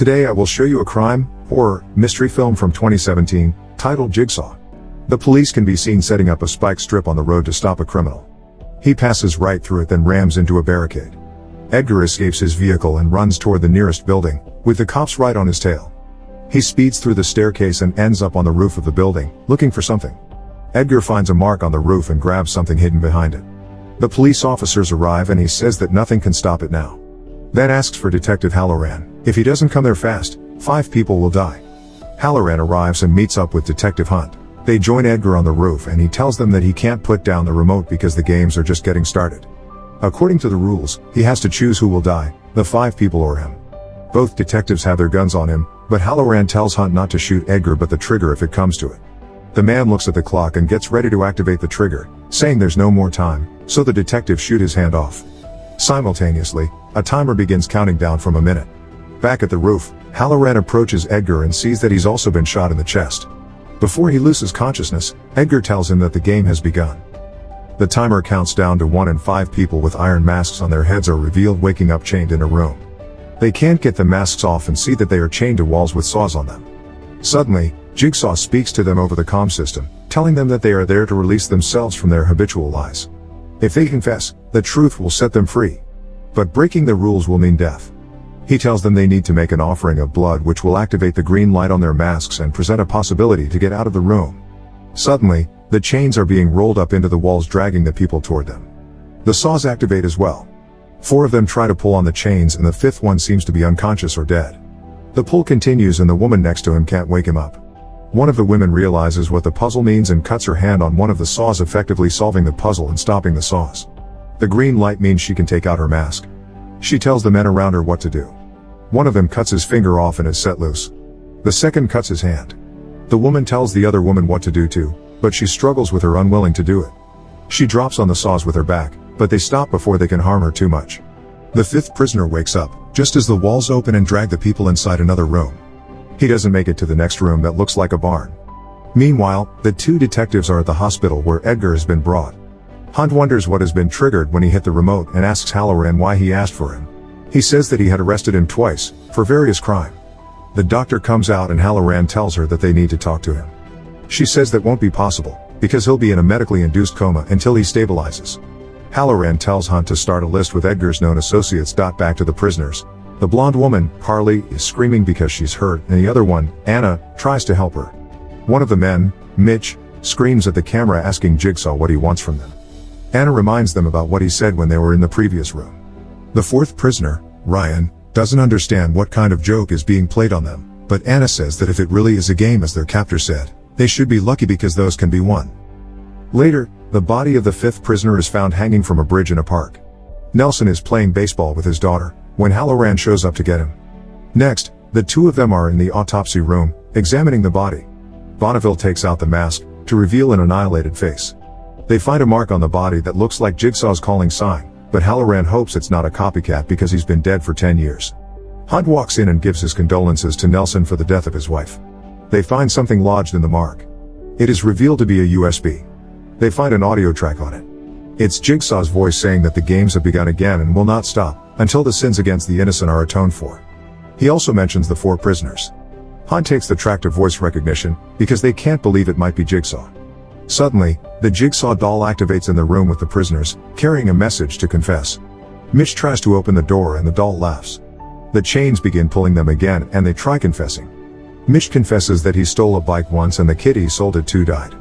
Today I will show you a crime, horror, mystery film from 2017, titled Jigsaw. The police can be seen setting up a spike strip on the road to stop a criminal. He passes right through it, then rams into a barricade. Edgar escapes his vehicle and runs toward the nearest building, with the cops right on his tail. He speeds through the staircase and ends up on the roof of the building, looking for something. Edgar finds a mark on the roof and grabs something hidden behind it. The police officers arrive and he says that nothing can stop it now. Then asks for Detective Halloran. If he doesn't come there fast, 5 people will die. Halloran arrives and meets up with Detective Hunt. They join Edgar on the roof and he tells them that he can't put down the remote because the games are just getting started. According to the rules, he has to choose who will die, the 5 people or him. Both detectives have their guns on him, but Halloran tells Hunt not to shoot Edgar but the trigger if it comes to it. The man looks at the clock and gets ready to activate the trigger, saying there's no more time, so the detectives shoot his hand off. Simultaneously, a timer begins counting down from a minute. Back at the roof, Halloran approaches Edgar and sees that he's also been shot in the chest. Before he loses consciousness, Edgar tells him that the game has begun. The timer counts down to 1 and 5 people with iron masks on their heads are revealed waking up chained in a room. They can't get the masks off and see that they are chained to walls with saws on them. Suddenly, Jigsaw speaks to them over the comm system, telling them that they are there to release themselves from their habitual lies. If they confess, the truth will set them free. But breaking the rules will mean death. He tells them they need to make an offering of blood which will activate the green light on their masks and present a possibility to get out of the room. Suddenly, the chains are being rolled up into the walls, dragging the people toward them. The saws activate as well. 4 of them try to pull on the chains and the 5th one seems to be unconscious or dead. The pull continues and the woman next to him can't wake him up. One of the women realizes what the puzzle means and cuts her hand on one of the saws, effectively solving the puzzle and stopping the saws. The green light means she can take out her mask. She tells the men around her what to do. One of them cuts his finger off and is set loose. The second cuts his hand. The woman tells the other woman what to do too, but she struggles with her, unwilling to do it. She drops on the saws with her back, but they stop before they can harm her too much. The 5th prisoner wakes up, just as the walls open and drag the people inside another room. He doesn't make it to the next room that looks like a barn. Meanwhile, the 2 detectives are at the hospital where Edgar has been brought. Hunt wonders what has been triggered when he hit the remote and asks Halloran why he asked for him. He says that he had arrested him twice, for various crimes. The doctor comes out and Halloran tells her that they need to talk to him. She says that won't be possible, because he'll be in a medically induced coma until he stabilizes. Halloran tells Hunt to start a list with Edgar's known associates. Back to the prisoners. The blonde woman, Carly, is screaming because she's hurt, and the other one, Anna, tries to help her. One of the men, Mitch, screams at the camera asking Jigsaw what he wants from them. Anna reminds them about what he said when they were in the previous room. The 4th prisoner, Ryan, doesn't understand what kind of joke is being played on them, but Anna says that if it really is a game as their captor said, they should be lucky because those can be won. Later, the body of the 5th prisoner is found hanging from a bridge in a park. Nelson is playing baseball with his daughter, when Halloran shows up to get him. Next, the 2 of them are in the autopsy room, examining the body. Bonneville takes out the mask, to reveal an annihilated face. They find a mark on the body that looks like Jigsaw's calling sign, but Halloran hopes it's not a copycat because he's been dead for 10 years. Hunt walks in and gives his condolences to Nelson for the death of his wife. They find something lodged in the mark. It is revealed to be a USB. They find an audio track on it. It's Jigsaw's voice saying that the games have begun again and will not stop until the sins against the innocent are atoned for. He also mentions the 4 prisoners. Hunt takes the track to voice recognition, because they can't believe it might be Jigsaw. Suddenly, the Jigsaw doll activates in the room with the prisoners, carrying a message to confess. Mitch tries to open the door and the doll laughs. The chains begin pulling them again and they try confessing. Mitch confesses that he stole a bike once and the kid he sold it to died.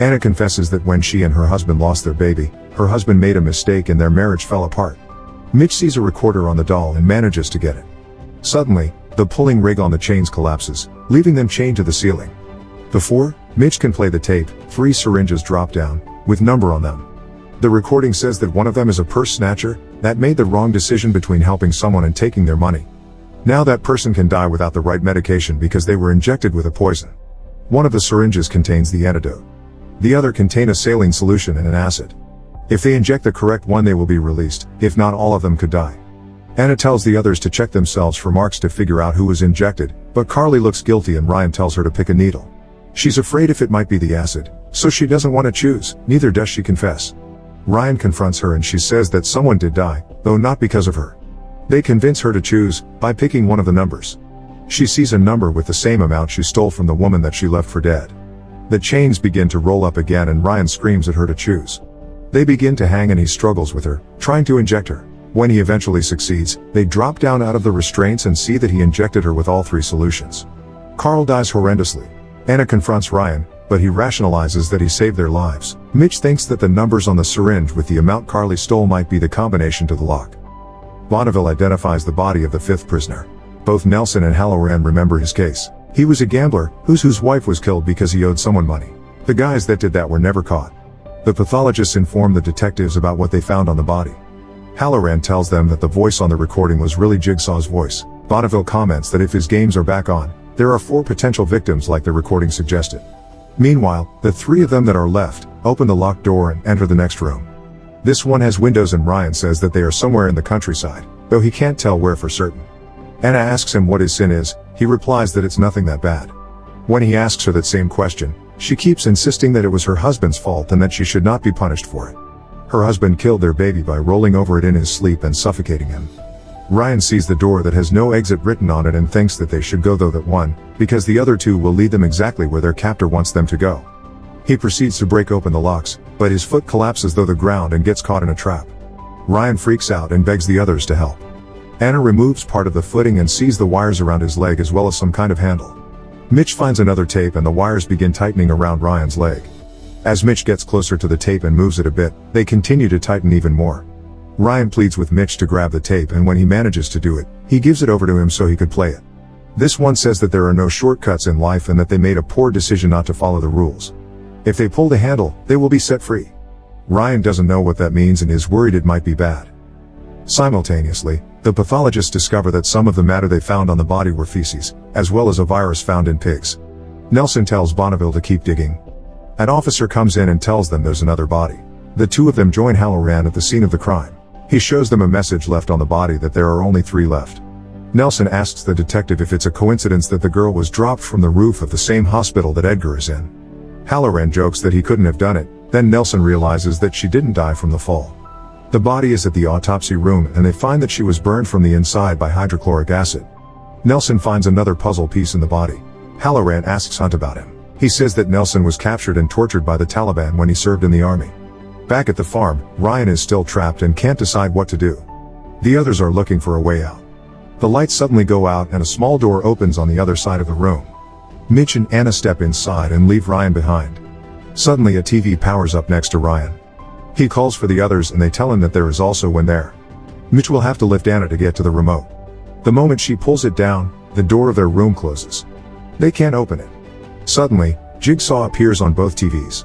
Anna confesses that when she and her husband lost their baby, her husband made a mistake and their marriage fell apart. Mitch sees a recorder on the doll and manages to get it. Suddenly, the pulling rig on the chains collapses, leaving them chained to the ceiling. Before Mitch can play the tape, 3 syringes drop down, with number on them. The recording says that one of them is a purse snatcher, that made the wrong decision between helping someone and taking their money. Now that person can die without the right medication because they were injected with a poison. One of the syringes contains the antidote. The other contain a saline solution and an acid. If they inject the correct one they will be released, if not all of them could die. Anna tells the others to check themselves for marks to figure out who was injected, but Carly looks guilty and Ryan tells her to pick a needle. She's afraid if it might be the acid, so she doesn't want to choose, neither does she confess. Ryan confronts her and she says that someone did die, though not because of her. They convince her to choose, by picking one of the numbers. She sees a number with the same amount she stole from the woman that she left for dead. The chains begin to roll up again and Ryan screams at her to choose. They begin to hang and he struggles with her, trying to inject her. When he eventually succeeds, they drop down out of the restraints and see that he injected her with all 3 solutions. Carl dies horrendously. Anna confronts Ryan, but he rationalizes that he saved their lives. Mitch thinks that the numbers on the syringe with the amount Carly stole might be the combination to the lock. Bonneville identifies the body of the 5th prisoner. Both Nelson and Halloran remember his case. He was a gambler, whose wife was killed because he owed someone money. The guys that did that were never caught. The pathologists inform the detectives about what they found on the body. Halloran tells them that the voice on the recording was really Jigsaw's voice. Bonneville comments that if his games are back on, there are 4 potential victims like the recording suggested. Meanwhile, the 3 of them that are left, open the locked door and enter the next room. This one has windows and Ryan says that they are somewhere in the countryside, though he can't tell where for certain. Anna asks him what his sin is, he replies that it's nothing that bad. When he asks her that same question, she keeps insisting that it was her husband's fault and that she should not be punished for it. Her husband killed their baby by rolling over it in his sleep and suffocating him. Ryan sees the door that has no exit written on it and thinks that they should go though that one, because the other 2 will lead them exactly where their captor wants them to go. He proceeds to break open the locks, but his foot collapses through the ground and gets caught in a trap. Ryan freaks out and begs the others to help. Anna removes part of the footing and sees the wires around his leg as well as some kind of handle. Mitch finds another tape and the wires begin tightening around Ryan's leg. As Mitch gets closer to the tape and moves it a bit, they continue to tighten even more. Ryan pleads with Mitch to grab the tape and when he manages to do it, he gives it over to him so he could play it. This one says that there are no shortcuts in life and that they made a poor decision not to follow the rules. If they pull the handle, they will be set free. Ryan doesn't know what that means and is worried it might be bad. Simultaneously, the pathologists discover that some of the matter they found on the body were feces, as well as a virus found in pigs. Nelson tells Bonneville to keep digging. An officer comes in and tells them there's another body. The 2 of them join Halloran at the scene of the crime. He shows them a message left on the body that there are only 3 left. Nelson asks the detective if it's a coincidence that the girl was dropped from the roof of the same hospital that Edgar is in. Halloran jokes that he couldn't have done it, then Nelson realizes that she didn't die from the fall. The body is at the autopsy room and they find that she was burned from the inside by hydrochloric acid. Nelson finds another puzzle piece in the body. Halloran asks Hunt about him. He says that Nelson was captured and tortured by the Taliban when he served in the army. Back at the farm, Ryan is still trapped and can't decide what to do. The others are looking for a way out. The lights suddenly go out and a small door opens on the other side of the room. Mitch and Anna step inside and leave Ryan behind. Suddenly a TV powers up next to Ryan. He calls for the others and they tell him that there is also one there. Mitch will have to lift Anna to get to the remote. The moment she pulls it down, the door of their room closes. They can't open it. Suddenly, Jigsaw appears on both TVs.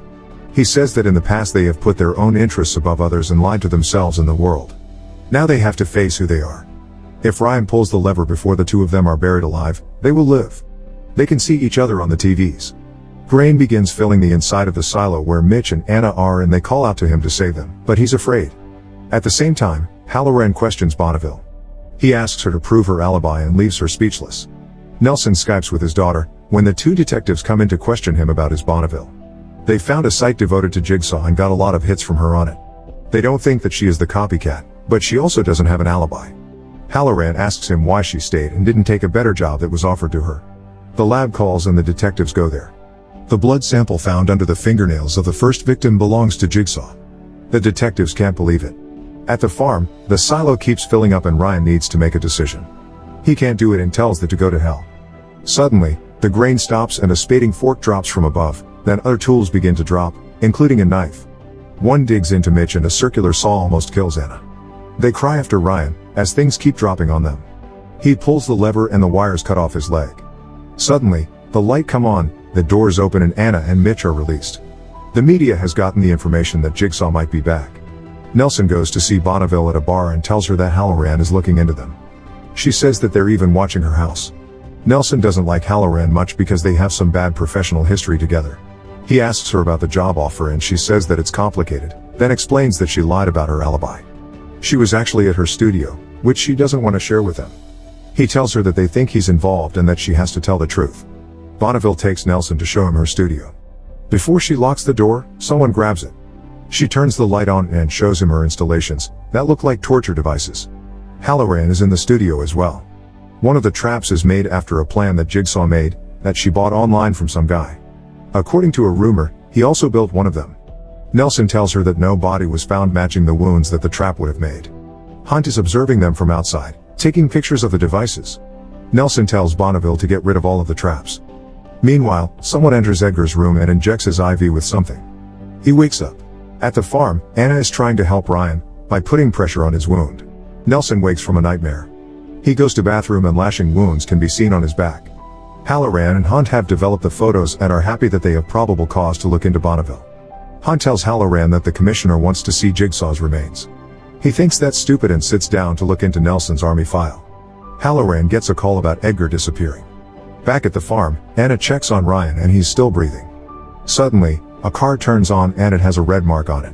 He says that in the past they have put their own interests above others and lied to themselves and the world. Now they have to face who they are. If Ryan pulls the lever before the 2 of them are buried alive, they will live. They can see each other on the TVs. Grain begins filling the inside of the silo where Mitch and Anna are and they call out to him to save them, but he's afraid. At the same time, Halloran questions Bonneville. He asks her to prove her alibi and leaves her speechless. Nelson Skypes with his daughter, when the 2 detectives come in to question him about his Bonneville. They found a site devoted to Jigsaw and got a lot of hits from her on it. They don't think that she is the copycat, but she also doesn't have an alibi. Halloran asks him why she stayed and didn't take a better job that was offered to her. The lab calls and the detectives go there. The blood sample found under the fingernails of the first victim belongs to Jigsaw. The detectives can't believe it. At the farm, the silo keeps filling up and Ryan needs to make a decision. He can't do it and tells them to go to hell. Suddenly, the grain stops and a spading fork drops from above, then other tools begin to drop, including a knife. One digs into Mitch and a circular saw almost kills Anna. They cry after Ryan, as things keep dropping on them. He pulls the lever and the wires cut off his leg. Suddenly, the light come on, the doors open and Anna and Mitch are released. The media has gotten the information that Jigsaw might be back. Nelson goes to see Bonneville at a bar and tells her that Halloran is looking into them. She says that they're even watching her house. Nelson doesn't like Halloran much because they have some bad professional history together. He asks her about the job offer and she says that it's complicated, then explains that she lied about her alibi. She was actually at her studio, which she doesn't want to share with them. He tells her that they think he's involved and that she has to tell the truth. Bonneville takes Nelson to show him her studio. Before she locks the door, someone grabs it. She turns the light on and shows him her installations, that look like torture devices. Halloran is in the studio as well. One of the traps is made after a plan that Jigsaw made, that she bought online from some guy. According to a rumor, he also built one of them. Nelson tells her that no body was found matching the wounds that the trap would have made. Hunt is observing them from outside, taking pictures of the devices. Nelson tells Bonneville to get rid of all of the traps. Meanwhile, someone enters Edgar's room and injects his IV with something. He wakes up. At the farm, Anna is trying to help Ryan by putting pressure on his wound. Nelson wakes from a nightmare. He goes to bathroom and lashing wounds can be seen on his back. Halloran and Hunt have developed the photos and are happy that they have probable cause to look into Bonneville. Hunt tells Halloran that the commissioner wants to see Jigsaw's remains. He thinks that's stupid and sits down to look into Nelson's army file. Halloran gets a call about Edgar disappearing. Back at the farm, Anna checks on Ryan and he's still breathing. Suddenly, a car turns on and it has a red mark on it.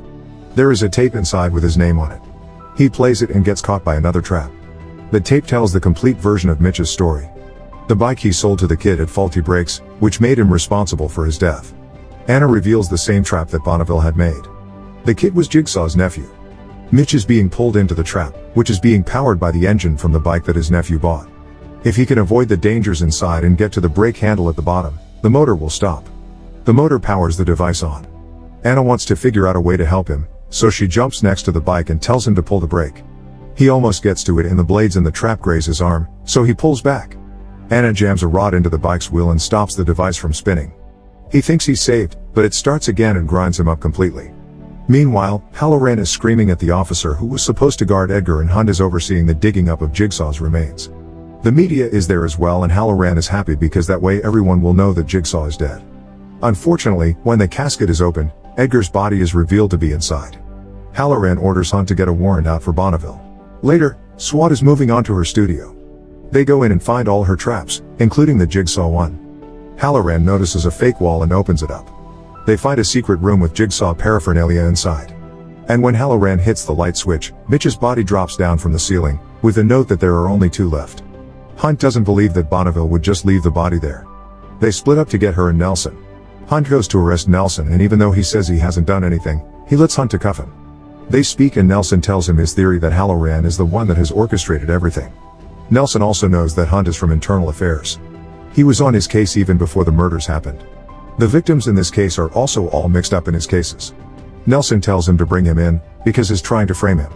There is a tape inside with his name on it. He plays it and gets caught by another trap. The tape tells the complete version of Mitch's story. The bike he sold to the kid had faulty brakes, which made him responsible for his death. Anna reveals the same trap that Bonneville had made. The kid was Jigsaw's nephew. Mitch is being pulled into the trap, which is being powered by the engine from the bike that his nephew bought. If he can avoid the dangers inside and get to the brake handle at the bottom, the motor will stop. The motor powers the device on. Anna wants to figure out a way to help him, so she jumps next to the bike and tells him to pull the brake. He almost gets to it and the blades in the trap graze his arm, so he pulls back. Anna jams a rod into the bike's wheel and stops the device from spinning. He thinks he's saved, but it starts again and grinds him up completely. Meanwhile, Halloran is screaming at the officer who was supposed to guard Edgar and Hunt is overseeing the digging up of Jigsaw's remains. The media is there as well and Halloran is happy because that way everyone will know that Jigsaw is dead. Unfortunately, when the casket is opened, Edgar's body is revealed to be inside. Halloran orders Hunt to get a warrant out for Bonneville. Later, SWAT is moving on to her studio. They go in and find all her traps, including the Jigsaw one. Halloran notices a fake wall and opens it up. They find a secret room with Jigsaw paraphernalia inside. And when Halloran hits the light switch, Mitch's body drops down from the ceiling, with a note that there are only 2 left. Hunt doesn't believe that Bonneville would just leave the body there. They split up to get her and Nelson. Hunt goes to arrest Nelson and even though he says he hasn't done anything, he lets Hunt to cuff him. They speak and Nelson tells him his theory that Halloran is the one that has orchestrated everything. Nelson also knows that Hunt is from internal affairs. He was on his case even before the murders happened. The victims in this case are also all mixed up in his cases. Nelson tells him to bring him in, because he's trying to frame him.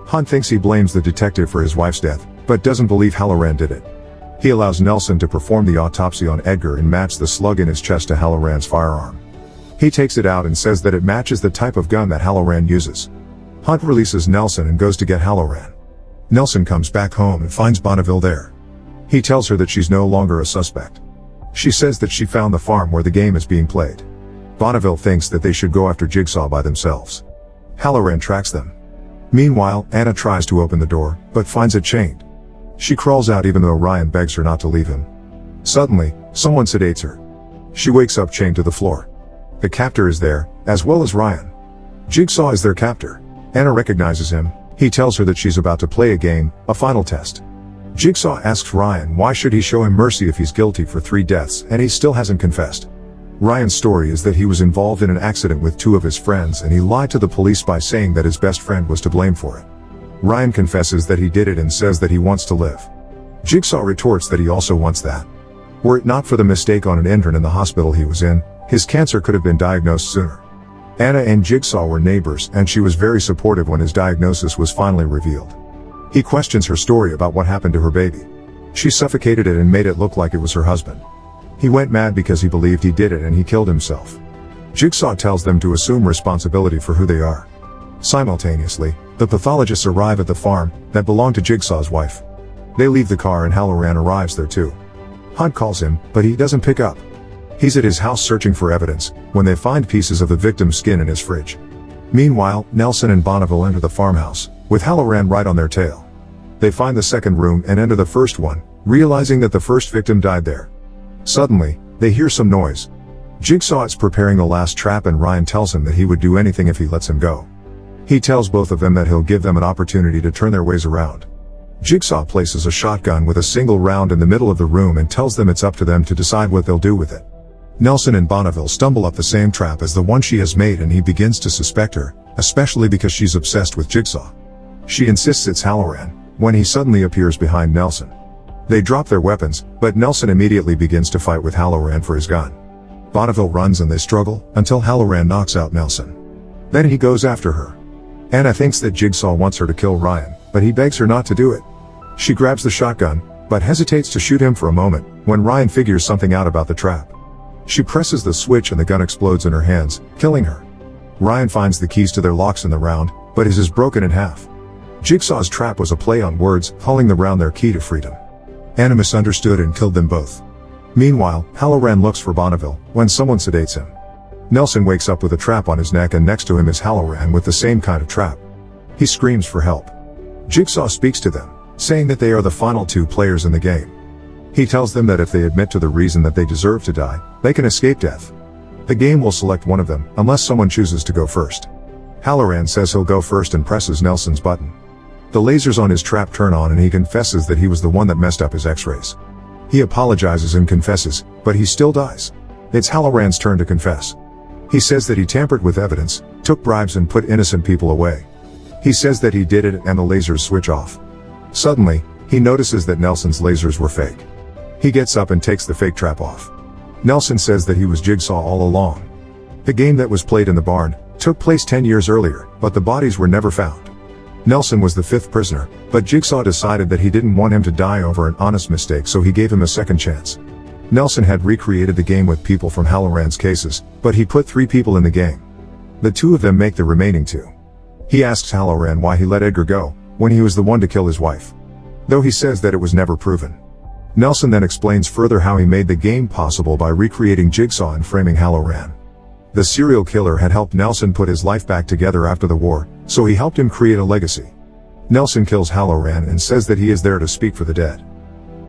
Hunt thinks he blames the detective for his wife's death, but doesn't believe Halloran did it. He allows Nelson to perform the autopsy on Edgar and match the slug in his chest to Halloran's firearm. He takes it out and says that it matches the type of gun that Halloran uses. Hunt releases Nelson and goes to get Halloran. Nelson comes back home and finds Bonneville there. He tells her that she's no longer a suspect. She says that she found the farm where the game is being played. Bonneville thinks that they should go after Jigsaw by themselves. Halloran tracks them. Meanwhile, Anna tries to open the door, but finds it chained. She crawls out even though Ryan begs her not to leave him. Suddenly, someone sedates her. She wakes up chained to the floor. The captor is there, as well as Ryan. Jigsaw is their captor. Anna recognizes him. He tells her that she's about to play a game, a final test. Jigsaw asks Ryan why should he show him mercy if he's guilty for 3 deaths and he still hasn't confessed. Ryan's story is that he was involved in an accident with 2 of his friends and he lied to the police by saying that his best friend was to blame for it. Ryan confesses that he did it and says that he wants to live. Jigsaw retorts that he also wants that. Were it not for the mistake on an intern in the hospital he was in, his cancer could have been diagnosed sooner. Anna and Jigsaw were neighbors and she was very supportive when his diagnosis was finally revealed. He questions her story about what happened to her baby. She suffocated it and made it look like it was her husband. He went mad because he believed he did it and he killed himself. Jigsaw tells them to assume responsibility for who they are. Simultaneously, the pathologists arrive at the farm that belonged to Jigsaw's wife. They leave the car and Halloran arrives there too. Hunt calls him, but he doesn't pick up. He's at his house searching for evidence, when they find pieces of the victim's skin in his fridge. Meanwhile, Nelson and Bonneville enter the farmhouse, with Halloran right on their tail. They find the second room and enter the first one, realizing that the first victim died there. Suddenly, they hear some noise. Jigsaw is preparing the last trap and Ryan tells him that he would do anything if he lets him go. He tells both of them that he'll give them an opportunity to turn their ways around. Jigsaw places a shotgun with a single round in the middle of the room and tells them it's up to them to decide what they'll do with it. Nelson and Bonneville stumble up the same trap as the one she has made and he begins to suspect her, especially because she's obsessed with Jigsaw. She insists it's Halloran, when he suddenly appears behind Nelson. They drop their weapons, but Nelson immediately begins to fight with Halloran for his gun. Bonneville runs and they struggle, until Halloran knocks out Nelson. Then he goes after her. Anna thinks that Jigsaw wants her to kill Ryan, but he begs her not to do it. She grabs the shotgun, but hesitates to shoot him for a moment, when Ryan figures something out about the trap. She presses the switch and the gun explodes in her hands, killing her. Ryan finds the keys to their locks in the round, but his is broken in half. Jigsaw's trap was a play on words, calling the round their key to freedom. Anna misunderstood and killed them both. Meanwhile, Halloran looks for Bonneville, when someone sedates him. Nelson wakes up with a trap on his neck and next to him is Halloran with the same kind of trap. He screams for help. Jigsaw speaks to them, saying that they are the final two players in the game. He tells them that if they admit to the reason that they deserve to die, they can escape death. The game will select one of them, unless someone chooses to go first. Halloran says he'll go first and presses Nelson's button. The lasers on his trap turn on and he confesses that he was the one that messed up his x-rays. He apologizes and confesses, but he still dies. It's Halloran's turn to confess. He says that he tampered with evidence, took bribes and put innocent people away. He says that he did it and the lasers switch off. Suddenly, he notices that Nelson's lasers were fake. He gets up and takes the fake trap off. Nelson says that he was Jigsaw all along. The game that was played in the barn took place 10 years earlier, but the bodies were never found. Nelson was the fifth prisoner, but Jigsaw decided that he didn't want him to die over an honest mistake, so he gave him a second chance. Nelson had recreated the game with people from Halloran's cases, but he put 3 people in the game. The 2 of them make the remaining 2. He asks Halloran why he let Edgar go, when he was the one to kill his wife. Though he says that it was never proven. Nelson then explains further how he made the game possible by recreating Jigsaw and framing Halloran. The serial killer had helped Nelson put his life back together after the war, so he helped him create a legacy. Nelson kills Halloran and says that he is there to speak for the dead.